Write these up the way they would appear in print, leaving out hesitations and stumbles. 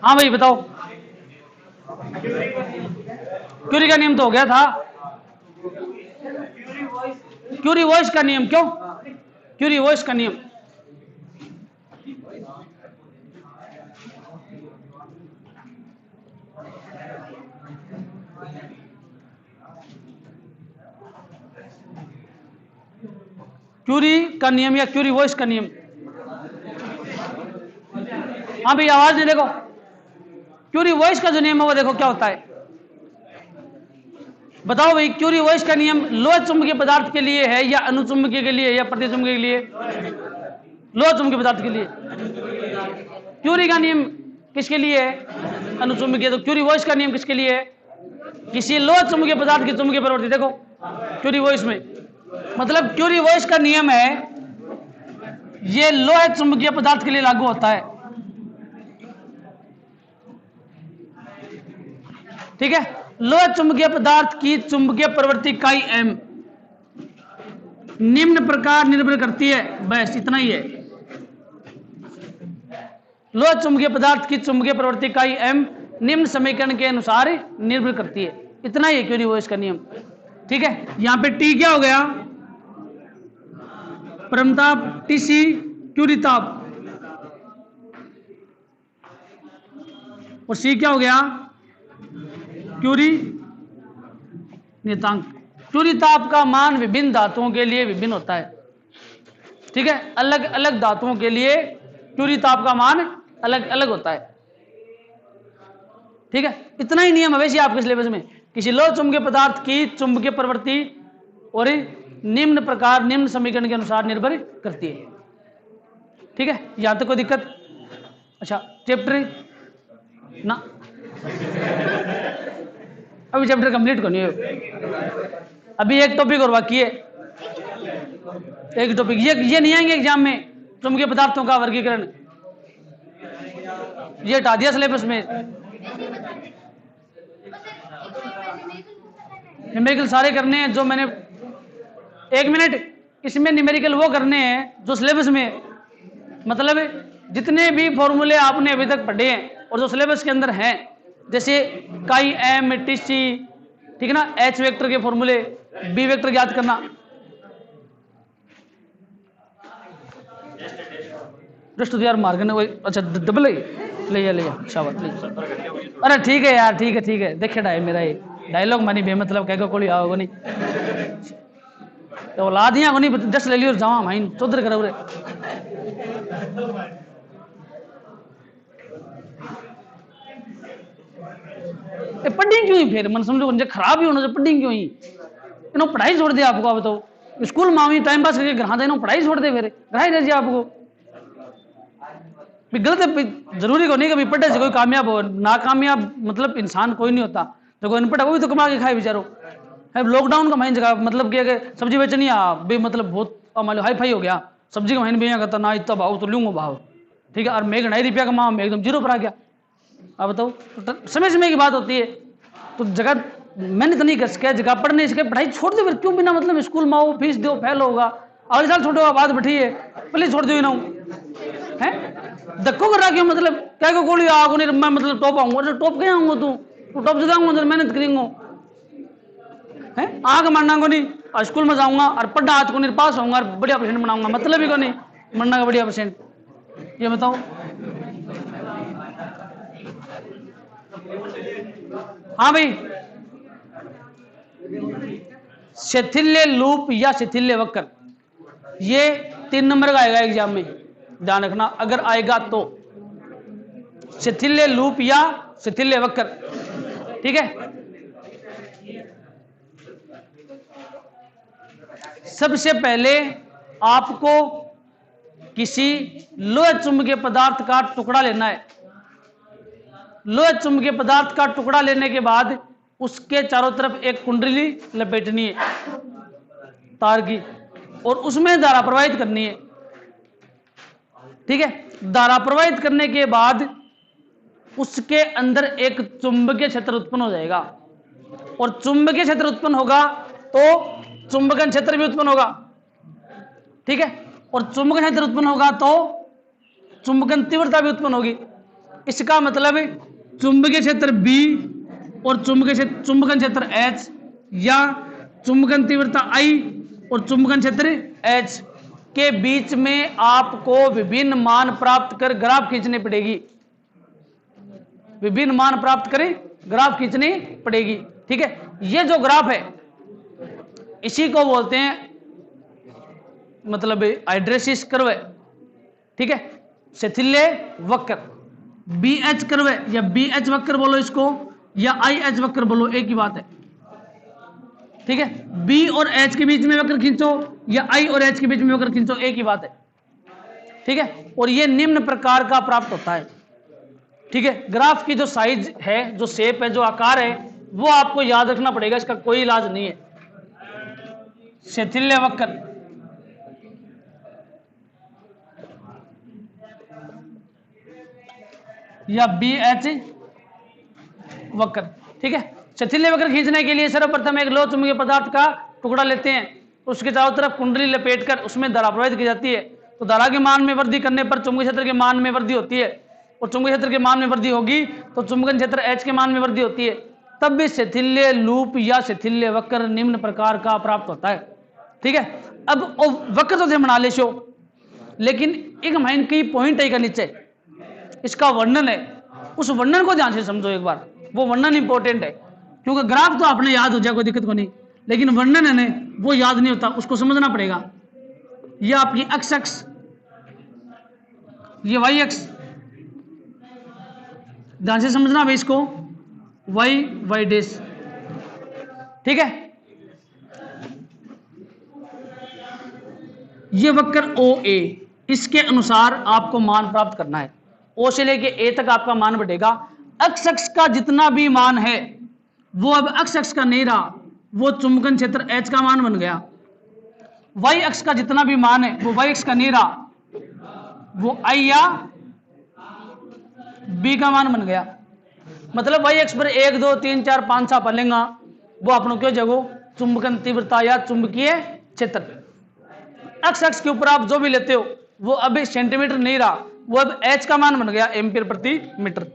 हाँ भाई बताओ। क्यूरी का नियम तो हो गया था। क्यूरी वॉइस का नियम, क्यों क्यूरी वॉइस का नियम? क्यूरी का नियम या क्यूरी वॉइस का नियम? हाँ भाई आवाज नहीं, देखो क्यूरी वॉइस का जो नियम है वो देखो क्या होता है। बताओ भाई, क्यूरी वॉइस का नियम लोह चुंबकीय पदार्थ के लिए है या अनुचुंबकीय के लिए या प्रतिचुंबकीय के लिए? लोह चुंबकीय पदार्थ के लिए। क्यूरी का नियम किसके लिए है? अनुचुंबकीय। तो क्यूरी वॉइस का नियम किसके लिए है? किसी लोह चुंबकीय पदार्थ की चुंबकीय प्रवृत्ति। देखो क्यूरी वॉइस में, मतलब क्यूरी वॉइस का नियम है ये लोह चुंबकीय पदार्थ के लिए लागू होता है। ठीक है, लोह चुंबकीय पदार्थ की चुंबकीय प्रवृत्ति काई एम निम्न प्रकार निर्भर करती है। बस इतना ही है। लोह चुंबकीय पदार्थ की चुंबकीय प्रवृत्ति काई एम निम्न समीकरण के अनुसार निर्भर करती है। इतना ही है क्यूरी वॉइस का नियम। ठीक है, यहां पे टी क्या हो गया? परमताप, टीसी क्यूरी ताप, और सी क्या हो गया? क्यूरी नियतांक। क्यूरी ताप का मान विभिन्न धातुओं के लिए विभिन्न होता है। ठीक है, अलग अलग धातुओं के लिए क्यूरी ताप का मान अलग अलग होता है। ठीक है, इतना ही नियम है वैसे आपके सिलेबस में। किसी लोह चुंबकीय पदार्थ की चुंबकीय प्रवृत्ति और निम्न प्रकार निम्न समीकरण के अनुसार निर्भर करती है। ठीक है, यहां तक कोई दिक्कत? अच्छा, चैप्टर ना अभी चैप्टर कंप्लीट करनी है। अभी एक टॉपिक और बाकी है। एक टॉपिक ये नहीं आएंगे एग्जाम में, चुंबकीय पदार्थों का वर्गीकरण, ये हटा दिया सिलेबस में। न्यूमेरिकल सारे करने हैं जो मैंने, एक मिनट, इसमें न्यूमेरिकल वो करने हैं जो सिलेबस में, मतलब जितने भी फॉर्मूले आपने अभी तक पढ़े हैं और जो सिलेबस के अंदर हैं, जैसे काई एम टी सी, ठीक है ना, एच वेक्टर के फॉर्मूले, बी वेक्टर याद करना। यार मार्गन वही, अच्छा डबल ले शाबाश। अरे ठीक है यार, ठीक है देखे डाय मेरा ये डायलॉग मानी बेमतलब कह कोई आओ नहीं तो ला दिया को नहीं, दस ले लियो जावा माइन चौधर करो रे। पढ़ी क्यों ही फिर मन समझो मुझे खराब ही होना चाहिए। पढ़ी क्यों ही इन्होंने पढ़ाई छोड़ दिया आपको? बताओ स्कूल मामी टाइम पास करके घर इन्होंने पढ़ाई छोड़ दे, फिर घर रह जाए आपको। गलत है, जरूरी को नहीं कभी पढ़े से कोई कामयाब हो, नाकामयाब मतलब इंसान कोई नहीं होता। जो कोई अनपढ़ है वो भी तो कमा के खाए बेचारो। लॉकडाउन का महीने जगह मतलब कि सब्जी बेचनी आ मतलब बहुत हाई फाई हो गया, सब्जी का महीने बेचा करता ना, इतना भाव तो लूंगा भाव। ठीक है, और मैं 2.5 रुपया कमा, मैं एकदम जीरो पर आ गया। अब बताओ, समय समय की बात होती है। तो जगह मेहनत नहीं कर सके, जगह पढ़ नहीं सके, पढ़ाई छोड़ दो फिर क्यों? बिना मतलब स्कूल में आओ, फीस दो, फेल होगा, अगले साल छोड़ो, बात बैठी है, पहले छोड़ दो ना है धक्को कर रहा क्यों? मतलब क्या को गोली आगो नहीं, मैं मतलब टॉप आऊंगा, टॉप क्या आऊंगा? तू टॉप जगह आऊंगा, मेहनत करेंगे है, आग मारना को नहीं, और स्कूल में जाऊंगा और पढ़ना आज को नहीं, पास होऊंगा और बढ़िया परसेंट बनाऊंगा, मतलब ही को नहीं मरना का बढ़िया परसेंट। ये बताओ। हाँ भाई, शिथिल्य लूप या शिथिल्य वक्र, ये 3 नंबर का आएगा एग्जाम में, ध्यान रखना अगर आएगा तो। शिथिल्य लूप या शिथिल्य वक्र, ठीक है। सबसे पहले आपको किसी लोह चुंबकीय पदार्थ का टुकड़ा लेना है। लोह चुंबकीय पदार्थ का टुकड़ा लेने के बाद उसके चारों तरफ एक कुंडली लपेटनी है तार की, और उसमें धारा प्रवाहित करनी है। ठीक है, धारा प्रवाहित करने के बाद उसके अंदर एक चुंबकीय क्षेत्र उत्पन्न हो जाएगा, और चुंबकीय क्षेत्र उत्पन्न होगा तो चुंबकन क्षेत्र भी उत्पन्न होगा, ठीक है, और चुंबकन क्षेत्र उत्पन्न होगा तो चुंबकन तीव्रता भी उत्पन्न होगी। इसका मतलब चुंबकीय क्षेत्र B और चुंबकन क्षेत्र H या चुंबकन तीव्रता I और चुंबकन क्षेत्र H के बीच में आपको विभिन्न मान प्राप्त कर ग्राफ खींचनी पड़ेगी, विभिन्न मान प्राप्त करें ग्राफ खींचनी पड़ेगी, ठीक है। ये जो ग्राफ है इसी को बोलते हैं मतलब हाइड्रेसिस कर्व है, ठीक है, शिथिल्य वक्र। BH कर्व है या BH वक्र बोलो इसको या IH वक्र बोलो, एक ही बात है, ठीक है। B और H के बीच में वक्र खींचो या I और H के बीच में वक्र खींचो, एक ही बात है, ठीक है। और ये निम्न प्रकार का प्राप्त होता है, ठीक है। ग्राफ की जो साइज है, जो शेप है, जो आकार है, वो आपको याद रखना पड़ेगा, इसका कोई इलाज नहीं है। शिथिल्य वक्र, या BH वक्र, ठीक है। शिथिल्य वक्र खींचने के लिए सर्वप्रथम एक लोह चुंबकीय पदार्थ का टुकड़ा लेते हैं, उसके चारों तरफ कुंडली लपेटकर उसमें धारा प्रवाहित की जाती है। तो धारा के मान में वृद्धि करने पर चुंबकीय क्षेत्र के मान में वृद्धि होती है, और चुंबकीय क्षेत्र के मान में वृद्धि होगी तो चुंबकन क्षेत्र H के मान में वृद्धि होती है। तब भी शिथिल्य लूप या शिथिल्य वक्र निम्न प्रकार का प्राप्त होता है, ठीक है। अब वक्र तो थे बना ले शो, लेकिन एक माइन की पॉइंट है का नीचे इसका वर्णन है, उस वर्णन को ध्यान से समझो एक बार, वो वर्णन इंपॉर्टेंट है, क्योंकि ग्राफ तो आपने याद हो जाए कोई दिक्कत को नहीं, लेकिन वर्णन है ना वो याद नहीं होता, उसको समझना पड़ेगा। ये आपकी एक्स एक्स, ये वाई एक्स, ध्यान से समझना भाई इसको, वाई वाई डेश, ठीक है। ये वक्र OA, इसके अनुसार आपको मान प्राप्त करना है। O से लेके A तक आपका मान बढ़ेगा। एक्स एक्स का जितना भी मान है वो अब एक्स एक्स का नहीं रहा, वो चुंबकन क्षेत्र H का मान बन गया। वाई एक्स का जितना भी मान है वो वाई एक्स का नहीं रहा, वो I या B का मान बन गया। मतलब वाई एक्स पर 1 2 3 4 5 6 पलेगा, वो अपनों क्यों जगो चुंबकन तीव्रता या चुंबकीय क्षेत्र। एक्स एक्स के ऊपर आप जो भी लेते हो वो अब सेंटीमीटर नहीं रहा, वो अब H का मान बन गया एम्पीयर प्रति मीटर।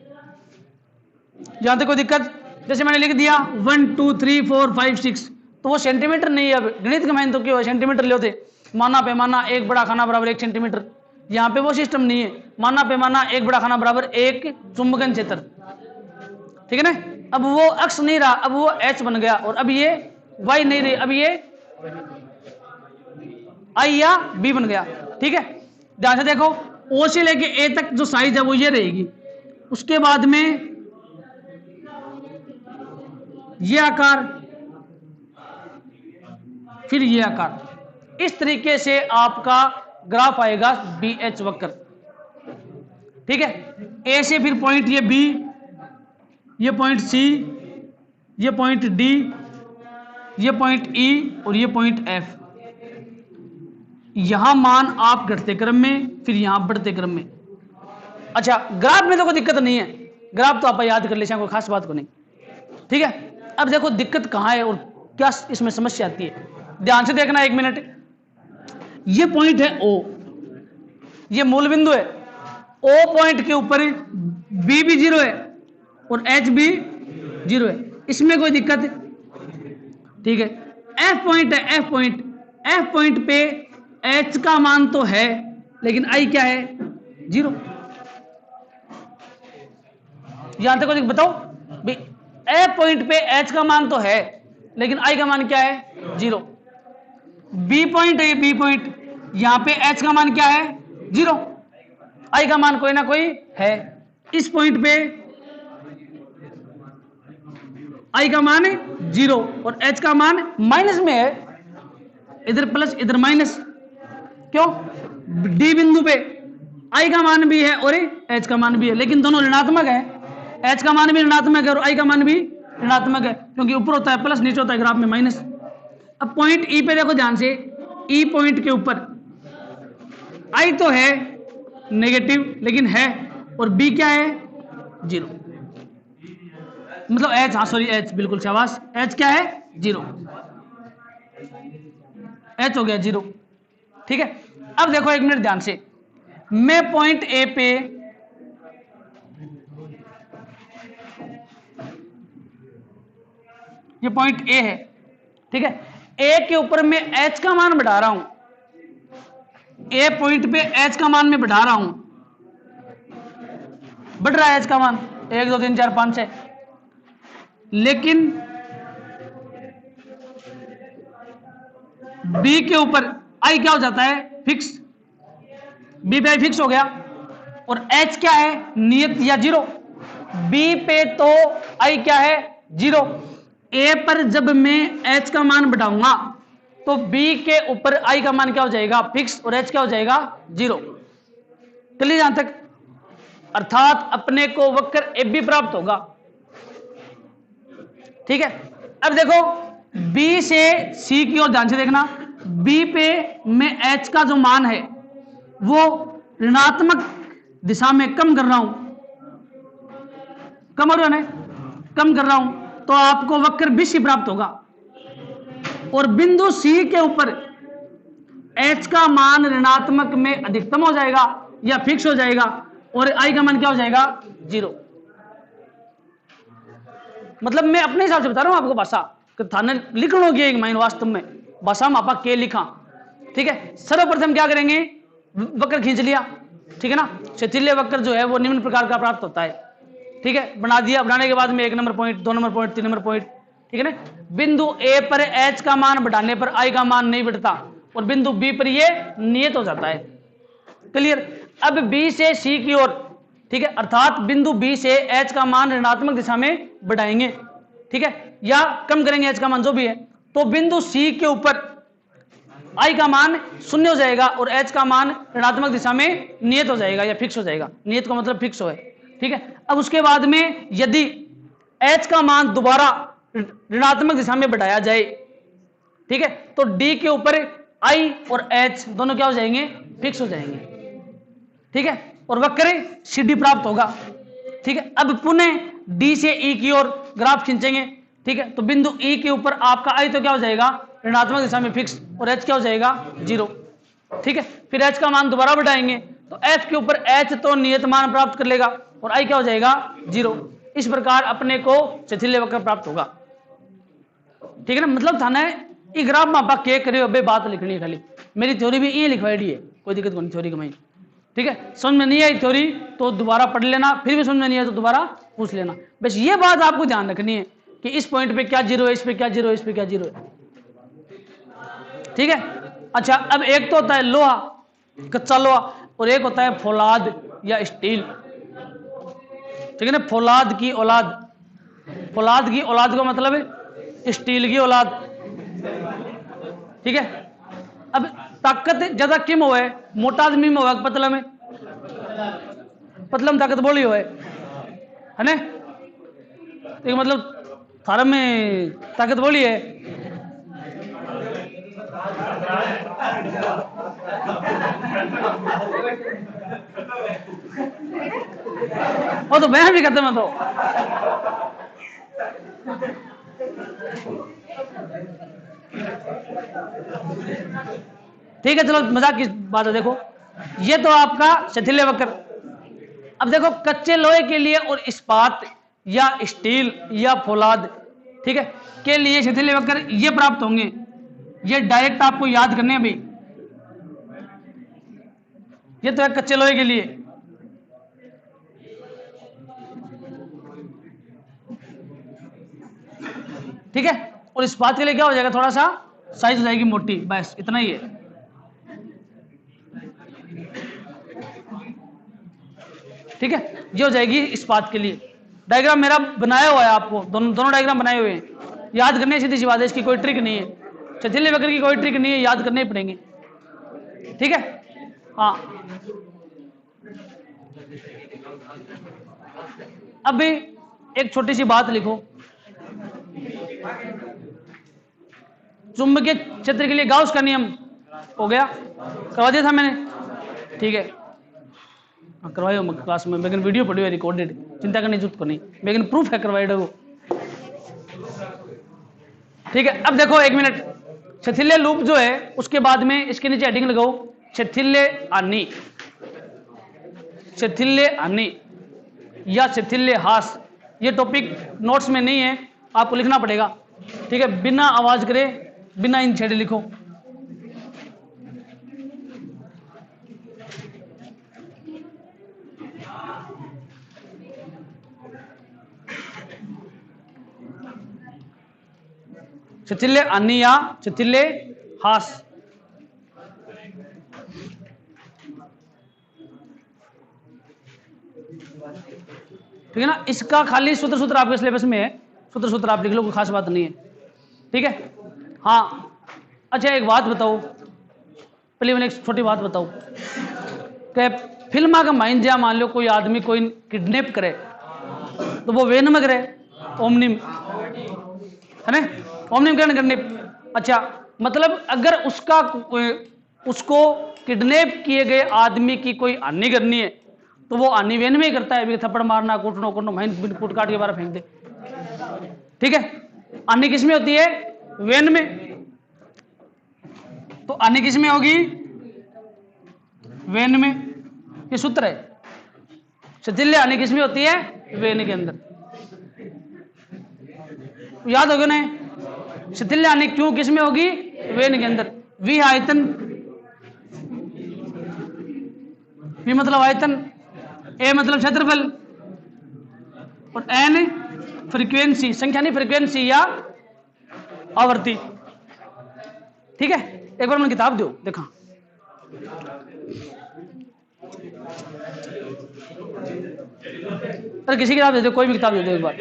यहां तक कोई दिक्कत? जैसे मैंने लिख दिया 1 2 3 4 5 6, तो वो सेंटीमीटर नहीं है, अब गणित के मायने तो क्यों है सेंटीमीटर ले होते, माना पैमाना 1 बड़ा खाना बराबर 1 सेंटीमीटर। यहाँ पे वो सिस्टम नहीं है, माना पैमाना 1 बड़ा खाना बराबर 1 चुंबकन क्षेत्र, ठीक है ना। अब वो एक्स नहीं रहा, अब वो H बन गया, और अब ये वाई नहीं रही, अब ये I या B बन गया, ठीक है। ध्यान से देखो, O से लेके A तक जो साइज है वो ये रहेगी, उसके बाद में ये आकार, फिर ये आकार, इस तरीके से आपका ग्राफ आएगा BH वक्र, ठीक है। A से फिर पॉइंट ये B, ये पॉइंट C, ये पॉइंट D, ये पॉइंट E और ये पॉइंट F। यहां मान आप घटते क्रम में, फिर यहां बढ़ते क्रम में। अच्छा, ग्राफ में तो कोई दिक्कत नहीं है, ग्राफ तो आप याद कर ले, कोई खास बात को नहीं, ठीक है। अब देखो दिक्कत कहां है और क्या इसमें समस्या आती है, ध्यान से देखना 1 मिनट। ये पॉइंट है O, ये मूल बिंदु है। O पॉइंट के ऊपर B भी 0 है और H भी 0 है, इसमें कोई दिक्कत, ठीक है। F पॉइंट है, F पॉइंट पे H का मान तो है, लेकिन I क्या है 0। यहां तक कोई बताओ भाई, F पॉइंट पे H का मान तो है, लेकिन I का मान क्या है 0। B पॉइंट है, B पॉइंट, यहां पे H का मान क्या है 0, I का मान कोई ना कोई है। इस पॉइंट पे I का मान 0 और H का मान माइनस में है, इधर प्लस इधर माइनस, क्यों? D बिंदु पे I का मान भी है और H का मान भी है, लेकिन दोनों ऋणात्मक है, H का मान भी ऋणात्मक है और I का मान भी ऋणात्मक है, क्योंकि ऊपर होता है प्लस, नीचे होता है ग्राफ में माइनस। अब पॉइंट E पे देखो ध्यान से, E पॉइंट के ऊपर I तो है नेगेटिव लेकिन है, और B क्या है 0, मतलब H, हाँ सॉरी H, बिल्कुल शाबाश, H क्या है 0। एच हो गया 0। ठीक है, अब देखो एक मिनट ध्यान से, मैं पॉइंट ए पे ये पॉइंट ए है, ठीक है, ए के ऊपर मैं एच का मान बढ़ा रहा हूं, ए पॉइंट पे एच का मान मैं बढ़ा रहा हूं, बढ़ रहा है एच का मान 1 2 3 4 5 6, लेकिन बी के ऊपर आई क्या हो जाता है, फिक्स, बी पे आई फिक्स हो गया, और एच क्या है, नियत या 0। बी पे तो आई क्या है, 0। ए पर जब मैं एच का मान बढ़ाऊंगा तो बी के ऊपर आई का मान क्या हो जाएगा, फिक्स, और एच क्या हो जाएगा, 0। चलिए यहां तक, अर्थात अपने को वक्र ए बी प्राप्त होगा। ठीक है, अब देखो बी से सी की ओर ध्यान से देखना, बी पे मैं एच का जो मान है वो ऋणात्मक दिशा में कम कर रहा हूं, कम हो रहा है, कम कर रहा हूं, तो आपको वक्र बीसी प्राप्त होगा, और बिंदु सी के ऊपर एच का मान ऋणात्मक में अधिकतम हो जाएगा या फिक्स हो जाएगा, और आई का मान क्या हो जाएगा, 0। मतलब मैं अपने हिसाब से बता रहा हूं आपको भाषा, थाने लिख लो एक माइन, वास्तव में भाषा में आपा के लिखा। ठीक है, सर्वप्रथम क्या करेंगे, वक्र खींच लिया, ठीक है ना, शिथिल्य वक्र जो है वो निम्न प्रकार का प्राप्त होता है। ठीक है, बना दिया, बनाने के बाद में 1 number point, 2 number point, 3 number point, ठीक है ना, बिंदु ए पर एच का मान बढ़ाने पर आई का मान नहीं बढ़ता, और बिंदु बी पर ये नियत हो जाता है। क्लियर, अब बी से सी की ओर, ठीक है, अर्थात बिंदु बी से एच का मान ऋणात्मक दिशा में बढ़ाएंगे, ठीक है, या कम करेंगे एच का मान जो भी है, तो बिंदु सी के ऊपर आई का मान 0 हो जाएगा और एच का मान ऋणात्मक दिशा में नियत हो जाएगा या फिक्स हो जाएगा, नियत का मतलब फिक्स हो है। ठीक है, अब उसके बाद में यदि एच का मान दोबारा ऋणात्मक दिशा में बढ़ाया जाए, ठीक है, तो डी के ऊपर आई और एच दोनों क्या हो जाएंगे, फिक्स हो जाएंगे। ठीक है, और वक्र सीडी प्राप्त होगा। ठीक है, अब पुनः डी से ई की ओर ग्राफ खींचेंगे। ठीक है, तो बिंदु ई के ऊपर आपका आई तो क्या हो जाएगा, ऋणात्मक दिशा में फिक्स, और एच क्या हो जाएगा, 0। ठीक है, फिर एच का मान दोबारा बढ़ाएंगे तो एच के ऊपर एच तो नियत मान प्राप्त कर लेगा और आई क्या हो जाएगा, 0। इस प्रकार अपने को शिथिल्य वक्र प्राप्त होगा। ठीक है ना, मतलब था ना ये ग्राफ में आप के करे अबे बात लिखनी है, खाली मेरी थ्योरी भी ये लिखवाई है, कोई दिक्कत नहीं थ्योरी कमाई। ठीक है, समझ में नहीं आई थ्योरी तो दोबारा पढ़ लेना, फिर भी समझ में नहीं आया तो दोबारा पूछ लेना। बस ये बात आपको ध्यान रखनी है कि इस पॉइंट पे क्या 0 है, इस पे क्या 0 है, इस पे क्या 0 है। ठीक है, अच्छा, अब एक तो होता है लोहा, कच्चा लोहा, और एक होता है फौलाद या स्टील। ठीक है ना, फौलाद की औलाद, फौलाद की औलाद का मतलब है स्टील की औलाद। ठीक है, अब ताकत ज्यादा किम हो है, मोटा आदमी में होगा पतला में, पतला में ताकत बोली हो है ना, तो मतलब थारा में ताकत बोली है। वो तो मैं भी करते मैं तो। ठीक है, चलो मजाक की बात है, देखो ये तो आपका शिथिल्य वक्र। अब देखो कच्चे लोहे के लिए और इस्पात या स्टील या फौलाद, ठीक है, के लिए शिथिल्य वक्र ये प्राप्त होंगे, ये डायरेक्ट आपको याद करने हैं भाई। ये तो है कच्चे लोहे के लिए, ठीक है, और इस्पात के लिए क्या हो जाएगा, थोड़ा सा साइज हो जाएगी मोटी, बस इतना ही है। ठीक है, ये हो जाएगी इस्पात के लिए। डायग्राम मेरा बनाया हुआ है, आपको दोनों डायग्राम बनाए हुए हैं, याद करने सीधी सी बात है, इसकी कोई ट्रिक नहीं है, शिथिल्य वक्र की कोई ट्रिक नहीं है, याद करने ही पड़ेंगे। ठीक है, हाँ, अब भी एक छोटी सी बात लिखो, चुंबकीय क्षेत्र के लिए गाउस का नियम हो गया, करवा दिया था मैंने। ठीक है, करवाए हो क्लास में, लेकिन वीडियो पड़ी हुई रिकॉर्डेड, चिंता करने की जरूरत को नहीं, लेकिन प्रूफ है करवाए वो। ठीक है, अब देखो एक मिनट, शिथिल्य लूप जो है उसके बाद में इसके नीचे हेडिंग लगाओ शिथिल्य हानि, शिथिल्य हानि या शिथिल्य हास। ये टॉपिक नोट्स में नहीं है, आपको लिखना पड़ेगा, ठीक है। बिना आवाज करे, बिना इन छेड़े लिखो। शिथिल्य हानि या शिथिल्य हास। ठीक है ना। इसका खाली सूत्र आपके सिलेबस में है, सूत्र आप लिख लो, कोई खास बात नहीं है, ठीक है। हाँ अच्छा एक बात बताओ, पहले मैंने एक छोटी बात बताओ कि फिल्म का माइन जा मान लो कोई आदमी कोई किडनैप करे तो वो वेन में करे ओमनिम है ना, ओमनिम करने। अच्छा मतलब अगर उसको किडनैप किए गए आदमी की कोई हानि करनी है तो वो हानि वेन में ही करता है, थप्पड़ मारना, कूटना कूटना, माइन कूट काट के बाहर फेंक दे, ठीक है। हानि किस में होती है? वेन में। तो हानि किस में होगी? वेन में। ये सूत्र है। शिथिल्य हानि किस में होती है? वेन के अंदर। याद होगा ना, शिथिल्य हानि क्यों किस में होगी? वेन के अंदर। वी आयतन, वी मतलब आयतन, ए मतलब क्षेत्रफल, और एन फ्रीक्वेंसी, संख्या नहीं फ्रीक्वेंसी या आवृत्ति, ठीक है। एक बार मैंने किताब दो देखा, अरे किसी किताब दे दो, कोई भी किताब दे दो एक बार।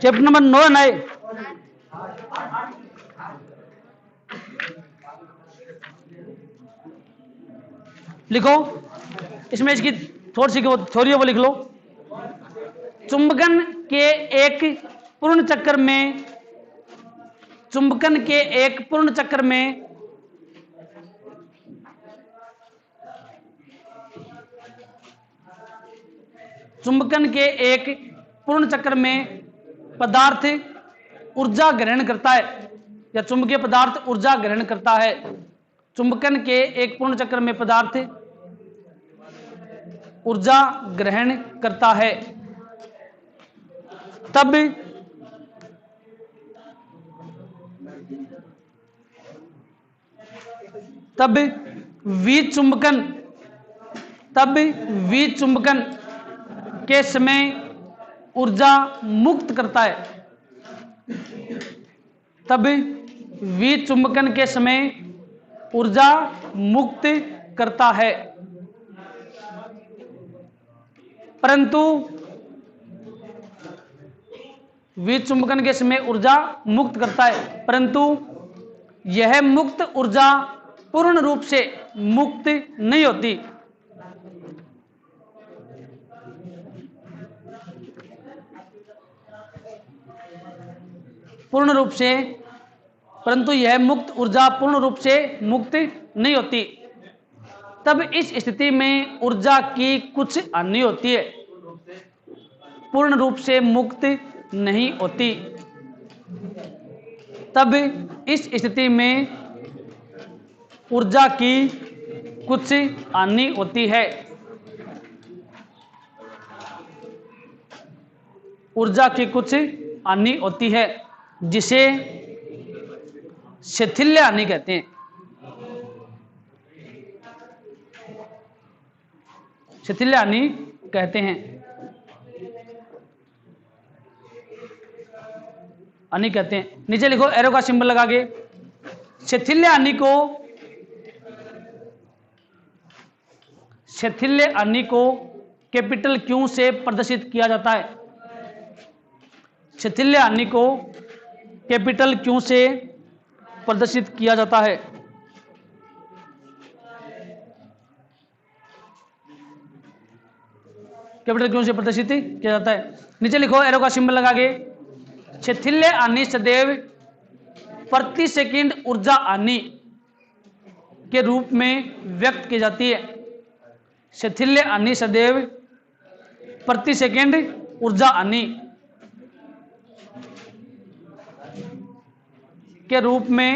चैप्टर नंबर 9 है नए, लिखो। इसमें इसकी थोड़ी सी थ्योरी वो लिख लो। चुंबकन के एक पूर्ण चक्कर में, चुंबकन के एक पूर्ण चक्कर में चुंबकन के एक पूर्ण चक्र में पदार्थ ऊर्जा ग्रहण करता है, या चुंबकीय पदार्थ ऊर्जा ग्रहण करता है। चुंबकन के एक पूर्ण चक्र में पदार्थ ऊर्जा ग्रहण करता है, तब विचुंबकन, तब विचुंबकन के समय ऊर्जा मुक्त करता है, तब विचुंबकन के समय ऊर्जा मुक्त करता है। परंतु विचुंबकन के समय ऊर्जा मुक्त करता है, परंतु यह मुक्त ऊर्जा पूर्ण रूप से मुक्त नहीं होती। पूर्ण रूप से, परंतु यह मुक्त ऊर्जा पूर्ण रूप से मुक्त नहीं होती। तब इस स्थिति में ऊर्जा की कुछ हानि होती है, पूर्ण रूप से मुक्त नहीं होती। तब इस स्थिति में ऊर्जा की कुछ हानि होती है, ऊर्जा की कुछ हानि होती है, जिसे शिथिल्य हानि कहते हैं। शिथिल्य हानि कहते हैं, हानि कहते हैं। नीचे लिखो एरो का सिंबल लगा के। शिथिल्य हानि को, शिथिल्य हानि को कैपिटल क्यू से प्रदर्शित किया जाता है। शिथिल्य हानि को कैपिटल क्यू से प्रदर्शित किया जाता है। कैपिटल क्यू से प्रदर्शित किया जाता है। नीचे लिखो एरो का सिंबल लगा के। शिथिल्य हानि सदैव प्रति सेकंड ऊर्जा हानि के रूप में व्यक्त की जाती है। शिथिल्य हानि सदैव प्रति सेकंड ऊर्जा हानि के रूप में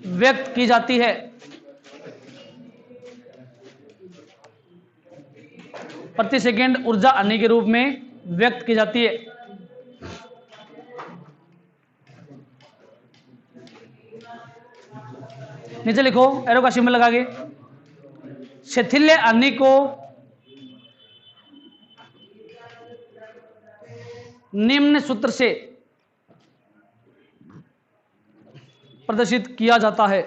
व्यक्त की जाती है। प्रति सेकंड ऊर्जा हानि के रूप में व्यक्त की जाती है। नीचे लिखो एरो का सिंबल लगा के, शिथिल्य हानि को निम्न सूत्र से प्रदर्शित किया जाता है।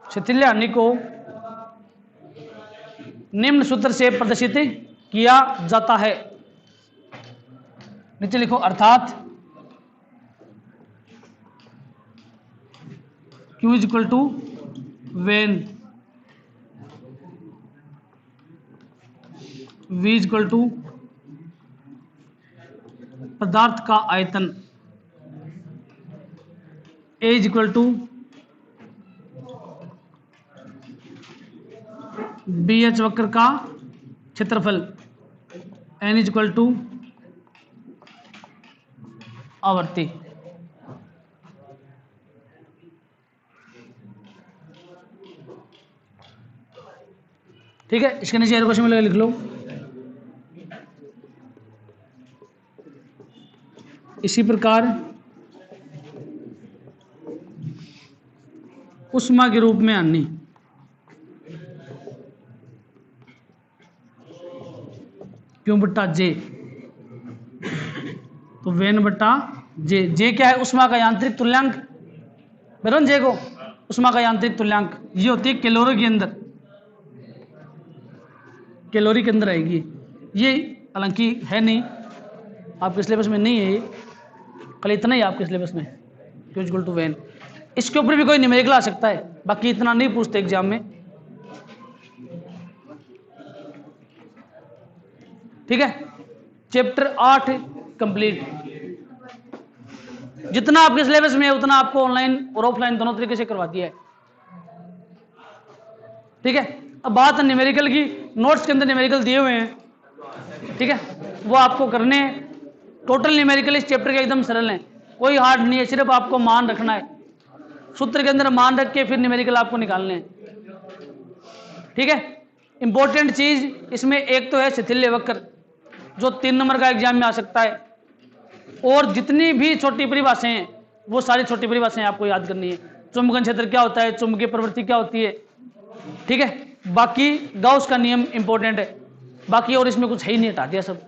शिथिल्य हानि को निम्न सूत्र से प्रदर्शित किया जाता है। नीचे लिखो अर्थात Q is equal to when V is equal to पदार्थ का आयतन, A is equal to BH वक्र का क्षेत्रफल, N इज इक्वल टू आवर्ती। ठीक है, इसके नीचे एरो क्वेश्चन में लिख लो। इसी प्रकार उष्मा के रूप में हानि क्यों बट्टा जे, तो वेन बट्टा जे। जे क्या है? उष्मा का यांत्रिक तुल्यांक। बराबर जे को उष्मा का यांत्रिक तुल्यांक ये होती है कैलोरी के अंदर, कैलोरी के अंदर आएगी ये। हालांकि है नहीं आपके सिलेबस में, नहीं है ये, खाली इतना ही आपके सिलेबस में Q इक्वल टू वेन। इसके ऊपर भी कोई न्यूमेरिकल आ सकता है, बाकी इतना नहीं पूछते एग्जाम में। ठीक है, चैप्टर 8 कंप्लीट। जितना आपके सिलेबस में है उतना आपको ऑनलाइन और ऑफलाइन दोनों तरीके से करवा दिया है। ठीक है, अब बात है न्यूमेरिकल की। नोट्स के अंदर न्यूमेरिकल दिए हुए हैं, ठीक है, वो आपको करने हैं। टोटल न्यूमेरिकल इस चैप्टर के एकदम सरल है, कोई हार्ड नहीं है, सिर्फ आपको मान रखना है। सूत्र के अंदर मान रख के फिर न्यूमेरिकल आपको निकालने हैं। ठीक है, इंपॉर्टेंट चीज इसमें एक तो है शिथिल्य वक्र, जो 3 नंबर का एग्जाम में आ सकता है, और जितनी भी छोटी परिभाषाएं हैं वो सारी छोटी परिभाषाएं आपको याद करनी है। चुंबकन क्षेत्र क्या होता है, चुंबकीय प्रवृत्ति क्या होती है, ठीक है, बाकी गाउस का नियम इंपॉर्टेंट है, बाकी और इसमें कुछ है ही नहीं, हटा दिया सब।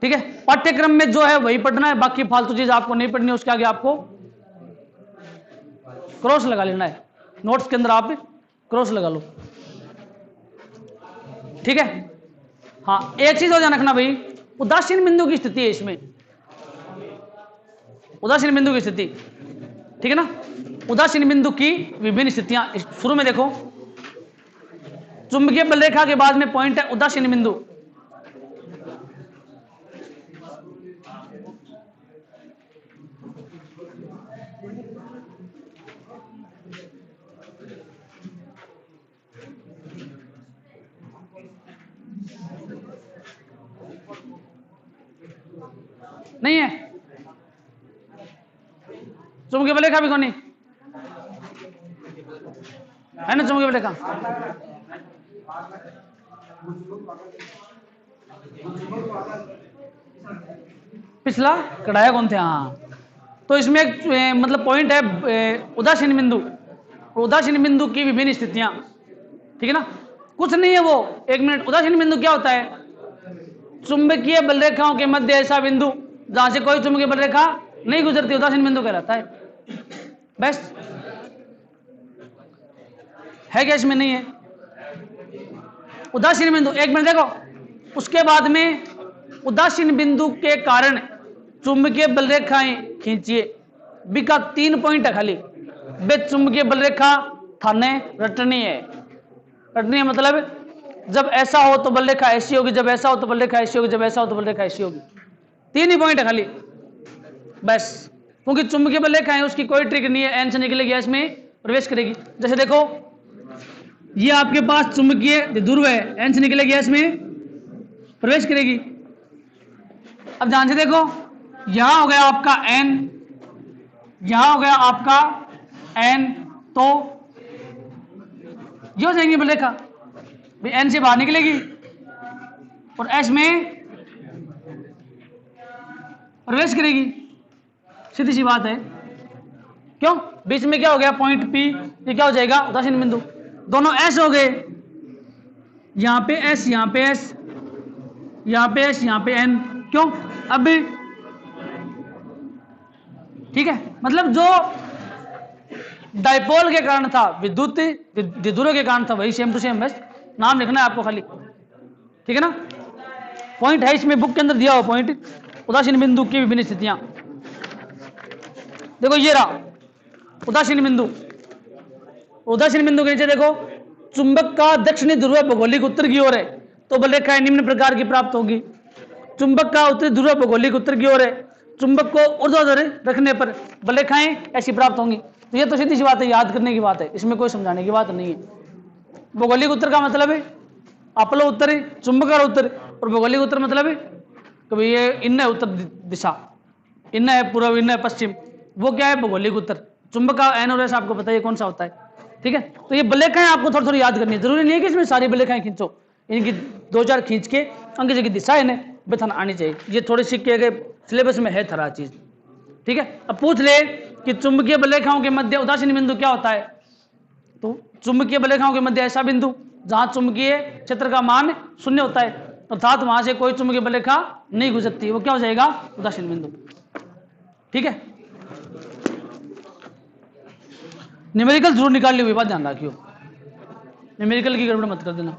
ठीक है, पाठ्यक्रम में जो है वही पढ़ना है, बाकी फालतू चीज आपको नहीं पढ़नी है, उसके आगे आपको क्रॉस लगा लेना है। नोट्स के अंदर आप क्रॉस लगा लो। ठीक है, हाँ एक चीज हो ध्यान रखना भाई, उदासीन बिंदु की स्थिति है इसमें, उदासीन बिंदु की स्थिति, ठीक है ना। उदासीन बिंदु की विभिन्न स्थितियां, शुरू में देखो चुंबकीय बल रेखा के बाद में पॉइंट है उदासीन बिंदु। नहीं है चुंबकीय बल रेखा भी कौन है ना, चुंबकीय बल रेखा पिछला कढ़ाया कौन थे, हाँ। तो इसमें एक मतलब पॉइंट है उदासीन बिंदु, उदासीन बिंदु की विभिन्न स्थितियां, ठीक है ना। कुछ नहीं है वो, 1 मिनट। उदासीन बिंदु क्या होता है? चुंबकीय बल रेखाओं के मध्य ऐसा बिंदु जहां से कोई चुंबकीय बल रेखा नहीं गुजरती, उदासीन बिंदु कहलाता है। बस है क्या इसमें? नहीं है उदासीन बिंदु। 1 मिनट देखो, उसके बाद में उदासीन बिंदु के कारण चुंबकीय बल रेखाएं खींचिए। बी का 3 पॉइंट है खाली, बे चुंबकीय बल रेखा थाने रटनी है। रटनी है मतलब जब ऐसा हो तो बल रेखा ऐसी होगी, जब ऐसा हो तो बल रेखा ऐसी होगी, जब ऐसा हो तो बल रेखा ऐसी होगी। 3 ही पॉइंट है खाली बस, क्योंकि चुंबकीय बल रेखा है उसकी कोई ट्रिक नहीं है, एन से निकलेगी एस में प्रवेश करेगी। जैसे देखो ये आपके पास चुंबकीय ध्रुव है, एन से निकलेगी एस में प्रवेश करेगी। अब ध्यान से देखो, यहां हो गया आपका n, यहां हो गया आपका n, तो ये हो जाएंगी बलेखा भाई, n से बाहर निकलेगी और s में प्रवेश करेगी। सीधी सी बात है, क्यों? बीच में क्या हो गया? पॉइंट P, ये क्या हो जाएगा? उदासीन बिंदु। दोनों S हो गए, यहां पे S, यहां पे S, यहां पे S, यहां पे N। क्यों? अब ठीक है, मतलब जो डाइपोल के कारण था, विद्युत द्विध्रुव के कारण था, वही सेम टू सेम, बस नाम लिखना है आपको खाली, ठीक है ना? पॉइंट है इसमें, बुक के अंदर दिया हुआ पॉइंट, उदासीन बिंदु की विभिन्न स्थितियां। देखो ये रहा उदासीन बिंदु। उदासीन बिंदु के नीचे देखो, चुंबक का दक्षिणी ध्रुव भौगोलिक उत्तर की ओर है, तो बलरेखाएं निम्न प्रकार की प्राप्त होगी। चुंबक का उत्तरी ध्रुव भौगोलिक उत्तर की ओर है, चुंबक को ऊर्ध्वाधर रखने पर बलरेखाएं ऐसी प्राप्त होंगी। तो ये तो सीधी सी बात है, याद करने की बात है, इसमें कोई समझाने की बात नहीं है। भौगोलिक उत्तर का मतलब है अपलो उत्तर, चुंबक का उत्तर, और भौगोलिक उत्तर मतलब है कि ये इन है उत्तर दिशा, इन है पूर्व, इन है पश्चिम, वो क्या है? भौगोलिक उत्तर। चुंबक का एन और एस आपको पता है कौन सा होता है, ठीक है? तो ये बलेखाएं आपको थोड़ी थोड़ी याद करनी है, जरूरी नहीं है कि इसमें सारी बलेखाएं खींचो, इनकी 2-4 खींच के अंक की दिशा इन्हें बताना आनी चाहिए। ये थोड़ी सीख के सिलेबस में है थरा चीज, ठीक है? अब पूछ ले कि चुंबकीय बलेखाओं के मध्य उदासीन बिंदु क्या होता है, तो चुंबकीय बलेखाओं के मध्य ऐसा बिंदु जहां चुंबकीय क्षेत्र का मान 0 होता है, अर्थात वहां से कोई चुंबकीय बलेखा नहीं गुजरती, वो क्या हो जाएगा? उदासीन बिंदु, ठीक है? न्यूमेरिकल जरूर निकाल ली हुई बात ध्यान रखियो, न्यूमेरिकल की गड़बड़ मत कर देना।